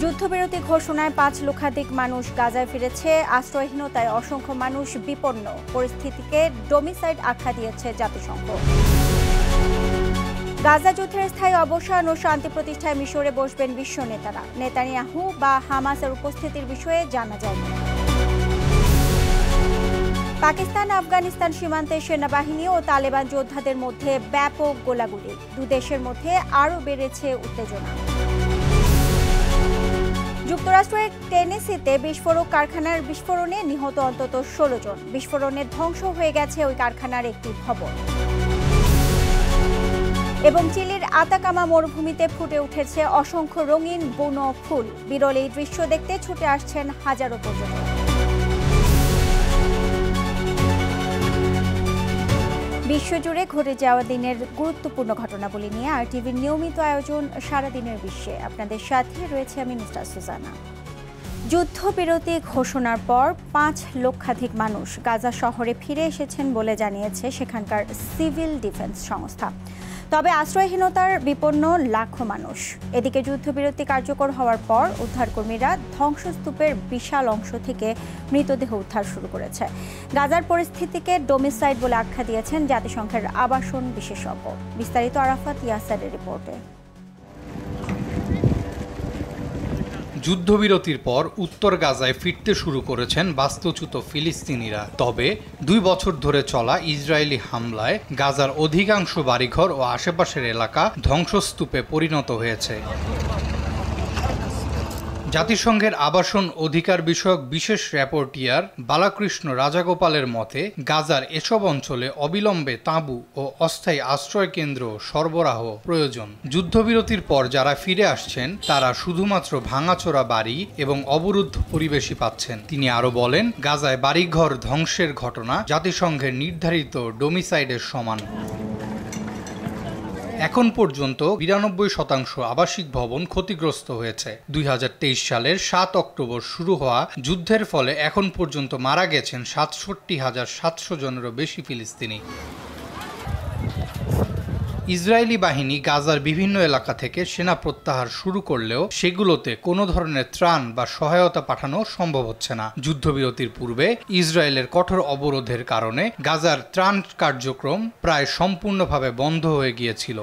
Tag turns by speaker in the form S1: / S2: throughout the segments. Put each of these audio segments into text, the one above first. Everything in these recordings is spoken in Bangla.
S1: যুদ্ধবিরতি ঘোষণায় ৫ লক্ষাধিক মানুষ গাজায় ফিরেছে। আশ্রয়হীনতায় অসংখ্য মানুষ বিপন্ন। পরিস্থিতিকে ডোমিসাইড আখ্যা দিয়েছে জাতিসংঘ। গাজা যুদ্ধের স্থায়ী অবসান ও শান্তি প্রতিষ্ঠায় মিশরে বসবেন বিশ্ব নেতারা। নেতানিয়াহু বা হামাসের উপস্থিতির বিষয়ে জানা যায়নি। পাকিস্তান আফগানিস্তান সীমান্তে সেনাবাহিনী ও তালেবান যোদ্ধাদের মধ্যে ব্যাপক গোলাগুলি। দুই দেশের মধ্যে আরও বেড়েছে উত্তেজনা। যুক্তরাষ্ট্রের টেনেসিতে বিস্ফোরক কারখানার বিস্ফোরণে নিহত অন্তত ১৬ জন। বিস্ফোরণে ধ্বংস হয়ে গেছে ওই কারখানার একটি ভবন। এবং চিলির আতাকামা মরুভূমিতে ফুটে উঠেছে অসংখ্য রঙিন বুনো ফুল। বিরল এই দৃশ্য দেখতে ছুটে আসছেন হাজারো পর্যটক। বিশ্বজুড়ে ঘটে যাওয়া দিনের গুরুত্বপূর্ণ ঘটনাবলী নিয়ে আরটিভির নিয়মিত আয়োজন সারাদিনের বিশ্বে আপনাদের সাথে রয়েছে আমি নুসরাত সুজানা। যুদ্ধবিরতি ঘোষণার পর ৫ লক্ষাধিক মানুষ গাজা শহরে ফিরে এসেছেন বলে জানিয়েছে সেখানকার সিভিল ডিফেন্স সংস্থা। তবে আশ্রয়হীনতার বিপন্ন লাখো মানুষ। এদিকে যুদ্ধবিরতি কার্যকর হওয়ার পর উদ্ধারকর্মীরা ধ্বংসস্তূপের বিশাল অংশ থেকে মৃতদেহ উদ্ধার শুরু করেছে। গাজার পরিস্থিতিকে ডোমিসাইড বলে আখ্যা দিয়েছেন জাতিসংঘের আবাসন বিশেষজ্ঞ। বিস্তারিত আরাফাত ইয়াসারের রিপোর্টে।
S2: যুদ্ধবিরতির পর উত্তর গাজায় ফিরতে শুরু করেছেন বাস্তুচ্যুত ফিলিস্তিনিরা। তবে ২ বছর ধরে চলা ইসরায়েলি হামলায় গাজার অধিকাংশ বাড়িঘর ও আশেপাশের এলাকা ধ্বংসস্তূপে পরিণত হয়েছে। জাতিসংঘের আবাসন অধিকার বিষয়ক বিশেষ র্যাপোর্টিয়ার বালাকৃষ্ণ রাজাগোপালের মতে গাজার এসব অঞ্চলে অবিলম্বে তাঁবু ও অস্থায়ী আশ্রয় কেন্দ্র সরবরাহ প্রয়োজন। যুদ্ধবিরতির পর যারা ফিরে আসছেন তারা শুধুমাত্র ভাঙাচোরা বাড়ি এবং অবরুদ্ধ পরিবেশই পাচ্ছেন। তিনি আরও বলেন, গাজায় বাড়িঘর ধ্বংসের ঘটনা জাতিসংঘের নির্ধারিত ডোমিসাইডের সমান। এখন পর্যন্ত ৯২% আবাসিক ভবন ক্ষতিগ্রস্ত হয়েছে। ২০২৩ সালের ৭ অক্টোবর শুরু হওয়া যুদ্ধের ফলে এখন পর্যন্ত মারা গেছেন ৬৭,৭০০ জনেরও বেশি ফিলিস্তিনি। ইসরায়েলি বাহিনী গাজার বিভিন্ন এলাকা থেকে সেনা প্রত্যাহার শুরু করলেও সেগুলোতে কোনো ধরনের ত্রাণ বা সহায়তা পাঠানো সম্ভব হচ্ছে না। যুদ্ধবিরতির পূর্বে ইসরায়েলের কঠোর অবরোধের কারণে গাজার ত্রাণ কার্যক্রম প্রায় সম্পূর্ণভাবে বন্ধ হয়ে গিয়েছিল।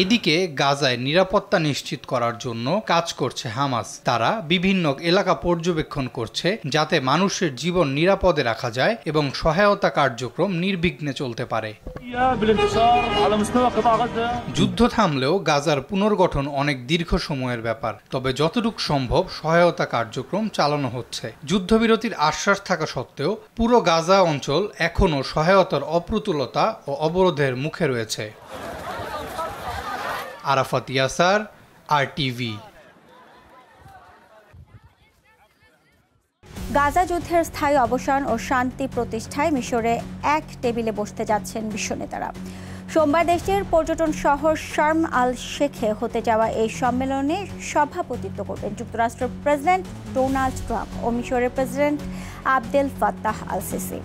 S2: এদিকে গাজায় নিরাপত্তা নিশ্চিত করার জন্য কাজ করছে হামাস। তারা বিভিন্ন এলাকা পর্যবেক্ষণ করছে যাতে মানুষের জীবন নিরাপদে রাখা যায় এবং সহায়তা কার্যক্রম নির্বিঘ্নে চলতে পারে। যুদ্ধ থামলেও গাজার পুনর্গঠন অনেক দীর্ঘ সময়ের ব্যাপার। তবে যতটুকু সম্ভব সহায়তা কার্যক্রম চালানো হচ্ছে। যুদ্ধবিরতির আশ্বাস থাকা সত্ত্বেও পুরো গাজা অঞ্চল এখনও সহায়তার অপ্রতুলতা ও অবরোধের মুখে রয়েছে। আরাফাত ইয়াসার, আরটিভি।
S1: গাজা যুদ্ধের স্থায়ী অবসান ও শান্তি প্রতিষ্ঠায় মিশরে এক টেবিলে বসতে যাচ্ছেন বিশ্ব নেতারা। সোমবার দেশটির পর্যটন শহর শার্ম আল শেখে হতে যাওয়া এই সম্মেলনে সভাপতিত্ব করবেন যুক্তরাষ্ট্রের প্রেসিডেন্ট ডোনাল্ড ট্রাম্প ও মিশরের president Abdel Fattah al CC.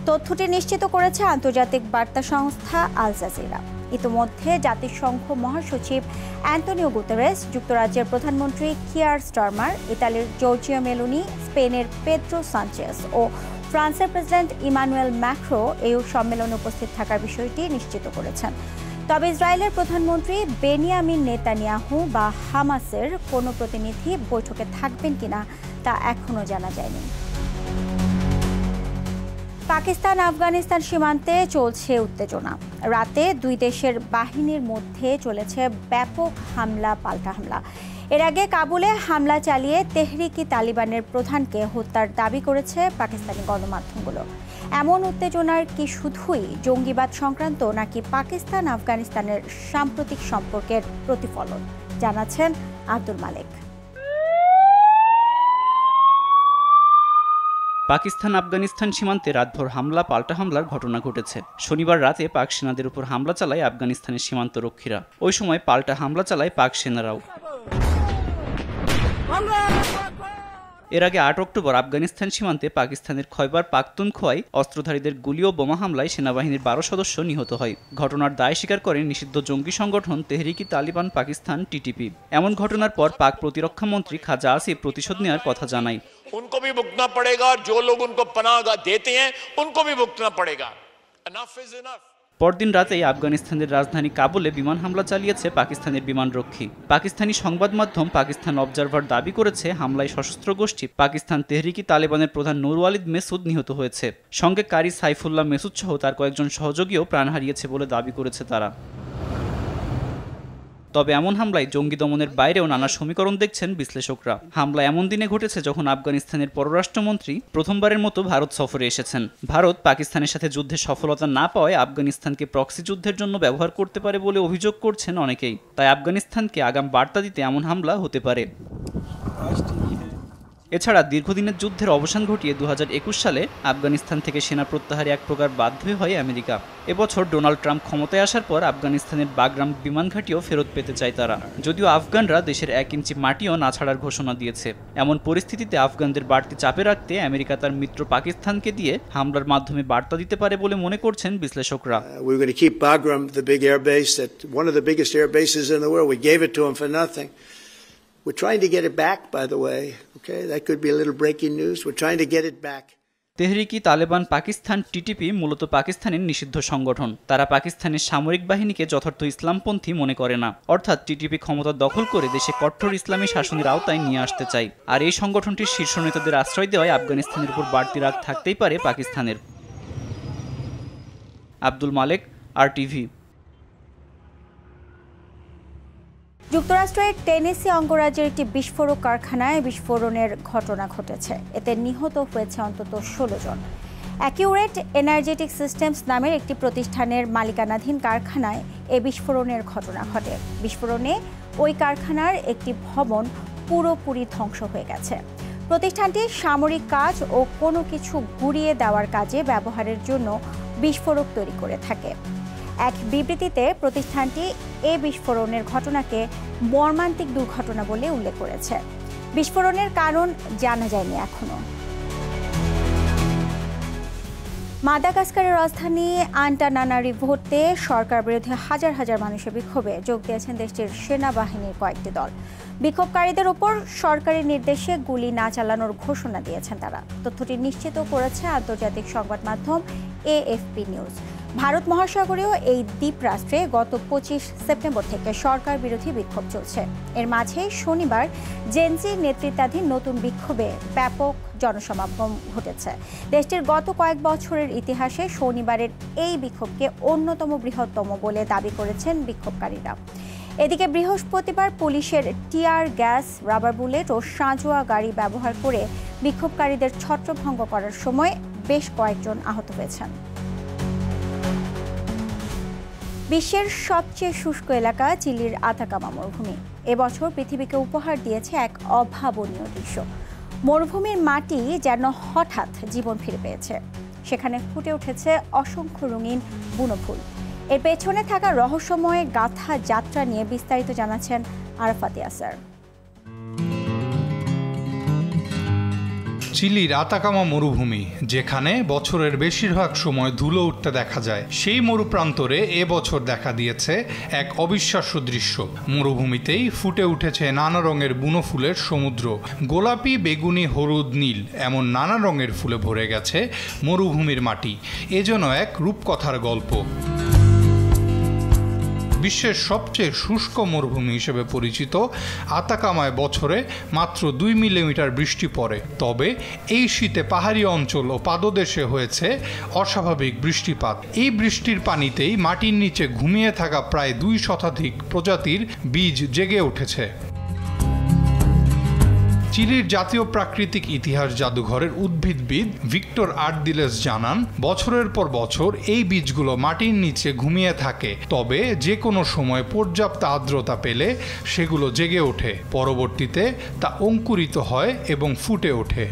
S1: তথ্যটি নিশ্চিত করেছে আন্তর্জাতিক বার্তা সংস্থা আল জাজিরা। ইতিমধ্যে জাতিসংঘ মহাসচিব অ্যান্টোনিও গুতেরেস, যুক্তরাজ্যের প্রধানমন্ত্রী কিয়ার স্টারমার, ইতালির জর্জিয়া মেলোনি, স্পেনের পেদ্রো সানচেস ও ফ্রান্সের প্রেসিডেন্ট ইমানুয়েল ম্যাক্রো এই সম্মেলনে উপস্থিত থাকার বিষয়টি নিশ্চিত করেছেন। তবে ইসরায়েলের প্রধানমন্ত্রী বেনিয়ামিন নেতানিয়াহু বা হামাসের কোনো প্রতিনিধি বৈঠকে থাকবেন কিনা তা এখনও জানা যায়নি। পাকিস্তান আফগানিস্তান সীমান্তে চলছে উত্তেজনা। রাতে দুই দেশের বাহিনীর মধ্যে চলেছে ব্যাপক হামলা পাল্টা হামলা। এর আগে কাবুলে হামলা চালিয়ে তেহরিকি তালিবানের প্রধানকে হত্যার দাবি করেছে পাকিস্তানি গণমাধ্যমগুলো। এমন উত্তেজনার কি শুধুই জঙ্গিবাদ সংক্রান্ত নাকি পাকিস্তান আফগানিস্তানের সাম্প্রতিক সম্পর্কের প্রতিফলন, জানাচ্ছেন আব্দুল মালেক।
S3: পাকিস্তান আফগানিস্তান সীমান্তে রাতভর হামলা পাল্টা হামলার ঘটনা ঘটেছে। শনিবার রাতে পাক সেনাদের উপর হামলা চালায় আফগানিস্তানের সীমান্ত রক্ষীরা। ওই সময় পাল্টা হামলা চালায় পাক সেনারাও। এর আগে ৮ অক্টোবর আফগানিস্তান সীমান্তে পাকিস্তানের খয়বার পাখতুনখোয়ায় অস্ত্রধারীদের গুলি ও বোমা হামলায় সেনাবাহিনীর ১২ সদস্য নিহত হয়। ঘটনার দায় স্বীকার করে নিষিদ্ধ জঙ্গি সংগঠন তেহরিকি তালিবান পাকিস্তান টিটিপি। এমন ঘটনার পর পাক প্রতিরক্ষা মন্ত্রী খাজা আসিফ প্রতিশোধ নেওয়ার কথা জানায়।
S4: उनको भी भुगतना पड़ेगा, जो लोग उनको पनाह देते हैं उनको भी भुगतना पड़ेगा। Enough is enough.
S3: পরদিন রাতেই আফগানিস্তানের রাজধানী কাবুলে বিমান হামলা চালিয়েছে পাকিস্তানের বিমানরক্ষী। পাকিস্তানি সংবাদ মাধ্যম পাকিস্তান অবজারভার দাবি করেছে হামলায় সশস্ত্র গোষ্ঠী পাকিস্তান তেহরিকি তালেবানের প্রধান নুর ওয়ালিদ মেসুদ নিহত হয়েছে। সঙ্গে কারি সাইফুল্লাহ মেসুদ সহ তার কয়েকজন সহযোগীও প্রাণ হারিয়েছে বলে দাবি করেছে তারা। তবে এমন হামলায় জঙ্গি দমনের বাইরেও নানা সমীকরণ দেখছেন বিশ্লেষকরা। হামলা এমন দিনে ঘটেছে যখন আফগানিস্তানের পররাষ্ট্রমন্ত্রী প্রথমবারের মতো ভারত সফরে এসেছেন। ভারত পাকিস্তানের সাথে যুদ্ধে সফলতা না পাওয়ায় আফগানিস্তানকে প্রক্সি যুদ্ধের জন্য ব্যবহার করতে পারে বলে অভিযোগ করছেন অনেকেই। তাই আফগানিস্তানকে আগাম বার্তা দিতে এমন হামলা হতে পারে। এছাড়া দীর্ঘদিনের যুদ্ধের অবসান ঘটিয়ে ২০২১ সালে আফগানিস্তান থেকে সেনা প্রত্যাহারে এক প্রকার বাধ্যই হয় আমেরিকা। এবছর ডোনাল্ড ট্রাম্প ক্ষমতায় আসার পর আফগানিস্তানের বাগরাম বিমান ঘাঁটিও ফেরত পেতে চায় তারা, যদিও আফগানরা দেশের ১ ইঞ্চি মাটিও না ছাড়ার ঘোষণা দিয়েছে। এমন পরিস্থিতিতে আফগানদের বাড়তি চাপে রাখতে আমেরিকা তার মিত্র পাকিস্তানকে দিয়ে হামলার মাধ্যমে বার্তা দিতে পারে বলে মনে করছেন বিশ্লেষকরা।
S5: We're going to keep Bagram, the big air base, that one of the biggest air bases in the world. We gave it to them for nothing. We're trying to get it back, by the way. Okay, that could be a little breaking news. We're trying to get it back.
S3: Tehriki Taliban Pakistan TTP মূলত পাকিস্তানের নিষিদ্ধ সংগঠন। তারা পাকিস্তানের সামরিক বাহিনীকে যথার্থ ইসলামপন্থী মনে করে না। অর্থাৎ টিটিপি ক্ষমতা দখল করে দেশে কঠোর ইসলামী শাসনের আওতায় নিয়ে আসতে চায়। আর এই সংগঠনটির শীর্ষ নেতাদের আশ্রয় দেওয়ায় আফগানিস্তানের উপর বাড়তি রাগ থাকতেই পারে পাকিস্তানের। আব্দুল মালেক, RTV।
S1: যুক্তরাষ্ট্রের টেনেসি অঙ্গরাজ্যের একটি বিস্ফোরক কারখানায় বিস্ফোরণের ঘটনা ঘটেছে। এতে নিহত হয়েছে অন্তত ১৬ জন। অ্যাকিউরেট এনার্জেটিক সিস্টেমস নামের একটি প্রতিষ্ঠানের মালিকানাধীন কারখানায় এ বিস্ফোরণের ঘটনা ঘটে। বিস্ফোরণে ওই কারখানার একটি ভবন পুরোপুরি ধ্বংস হয়ে গেছে। প্রতিষ্ঠানটি সামরিক কাজ ও কোনো কিছু গুঁড়িয়ে দেওয়ার কাজে ব্যবহারের জন্য বিস্ফোরক তৈরি করে থাকে। এক বিবৃতিতে প্রতিষ্ঠানটি এ বিস্ফোরণের ঘটনাকে মর্মান্তিক দুর্ঘটনা বলে উল্লেখ করেছে। বিস্ফোরণের কারণ জানা যায়নি এখনো। মাদাগাস্কারের রাজধানী আন্টানানারিভোতে সরকার বিরোধী হাজার হাজার মানুষের বিক্ষোভে যোগ দিয়েছেন দেশটির সেনাবাহিনীর কয়েকটি দল। বিক্ষোভকারীদের উপর সরকারি নির্দেশে গুলি না চালানোর ঘোষণা দিয়েছেন তারা। তথ্যটি নিশ্চিত করেছে আন্তর্জাতিক সংবাদ মাধ্যম AFP নিউজ। ভারত মহাসাগরীয় এই দ্বীপরাষ্ট্রে গত ২৫ সেপ্টেম্বর থেকে সরকার বিরোধী বিক্ষোভ চলছে। এর মাঝে শনিবার জেনজি নেতৃত্বাধীন নতুন বিক্ষোভে ব্যাপক জনসমাগম ঘটেছে। দেশটির গত কয়েক বছরের ইতিহাসে শনিবারের এই বিক্ষোভকে অন্যতম বৃহত্তম বলে দাবি করেছেন বিক্ষোভকারীরা। এদিকে বৃহস্পতিবার পুলিশের টিয়ার গ্যাস, রাবার বুলেট ও সাঁজোয়া গাড়ি ব্যবহার করে বিক্ষোভকারীদের ছত্রভঙ্গ করার সময় বেশ কয়েকজন আহত হয়েছেন। বিশ্বের সবচেয়ে শুষ্ক এলাকা চিলির আতাকামা মরুভূমি এবছর পৃথিবীকে উপহার দিয়েছে এক অভাবনীয় দৃশ্য। মরুভূমির মাটি যেন হঠাৎ জীবন ফিরে পেয়েছে। সেখানে ফুটে উঠেছে অসংখ্য রঙিন বুনো ফুল। এর পেছনে থাকা রহস্যময় গাথা যাত্রা নিয়ে বিস্তারিত জানাচ্ছেন আরাফাত ইয়াসার।
S2: চিলির আতাকামা মরুভূমি, যেখানে বছরের বেশিরভাগ সময় ধুলো উঠতে দেখা যায়, সেই মরুপ্রান্তরে এবছর দেখা দিয়েছে এক অবিশ্বাস্য দৃশ্য। মরুভূমিতেই ফুটে উঠেছে নানা রঙের বুনো ফুলের সমুদ্র। গোলাপি, বেগুনি, হলুদ, নীল এমন নানা রঙের ফুলে ভরে গেছে মরুভূমির মাটি। এ যেন এক রূপকথার গল্প। বিশ্বের সবচেয়ে শুষ্ক মরুভূমি হিসেবে পরিচিত আতাকামায় বছরে মাত্র ২ মিলিমিটার বৃষ্টি পড়ে। তবে এই শীতে পাহাড়ি অঞ্চল ও পাদদেশে হয়েছে অস্বাভাবিক বৃষ্টিপাত। এই বৃষ্টির পানিতেই মাটির নিচে ঘুমিয়ে থাকা প্রায় ২ শতাধিক প্রজাতির বীজ জেগে উঠেছে। চিলির জাতীয় প্রাকৃতিক ইতিহাস জাদুঘরের উদ্ভিদবিদ ভিক্টর আর্দিলেস জানান, বছরের পর বছর এই বীজগুলো মাটির নিচে ঘুমিয়ে থাকে। তবে যে কোনো সময় পর্যাপ্ত আর্দ্রতা পেলে সেগুলো জেগে ওঠে। পরবর্তীতে তা অঙ্কুরিত হয় এবং ফুটে ওঠে।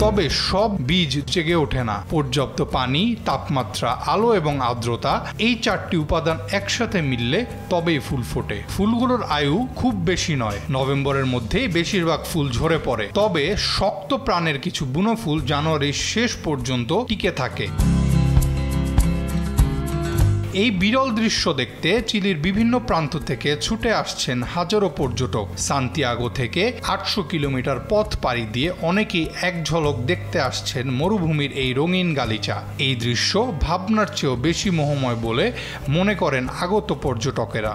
S2: তবে সব বীজ জেগে ওঠে না। পর্যাপ্ত পানি, তাপমাত্রা, আলো এবং আর্দ্রতা এই 4টি উপাদান একসাথে মিললে তবেই ফুল ফোটে। ফুলগুলোর আয়ু খুব বেশি নয়, নভেম্বরের মধ্যেই বেশিরভাগ ফুল ঝরে পড়ে। তবে শক্ত প্রাণের কিছু বুনো ফুল জানুয়ারির শেষ পর্যন্ত টিকে থাকে। এই বিরল দৃশ্য দেখতে চিলির বিভিন্ন প্রান্ত থেকে ছুটে আসছেন হাজারো পর্যটক। সান্তিয়াগো থেকে 800 কিলোমিটার পথ পাড়ি দিয়ে অনেকেই এক ঝলক দেখতে আসছেন মরুভূমির এই রঙিন গালিচা। এই দৃশ্য ভাবনার চেয়েও বেশি মোহময় বলে মনে করেন আগত পর্যটকেরা।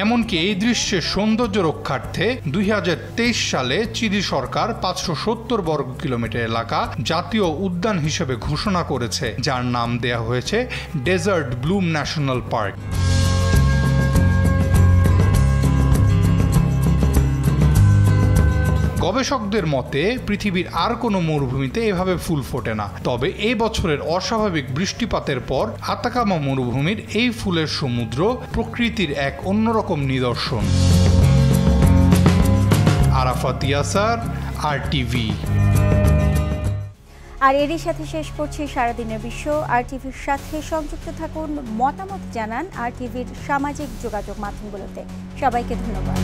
S2: এমনকি এই দৃশ্যের সৌন্দর্য রক্ষার্থে 2023 সালে চিলি সরকার 570 বর্গ কিলোমিটার এলাকা জাতীয় উদ্যান হিসেবে ঘোষণা করেছে, যার নাম দেয়া হয়েছে ডেজার্ট ব্লুম ন্যাশনাল পার্ক। গবেষকদের মতে পৃথিবীর আর কোনো মরুভূমিতে এভাবে ফুল ফোটে না। তবে এই বছরের অস্বাভাবিক বৃষ্টিপাতের পর আতাকামা মরুভূমির এই ফুলের সমুদ্র প্রকৃতির এক অন্যরকম নিদর্শন। আরাফাত ইয়াসার, RTV।
S1: আর এরই সাথে শেষ করছি সারাদিনের বিশ্ব। RTVর সাথে সংযুক্ত থাকুন, মতামত জানান RTVর সামাজিক যোগাযোগ মাধ্যমগুলোতে। সবাইকে ধন্যবাদ।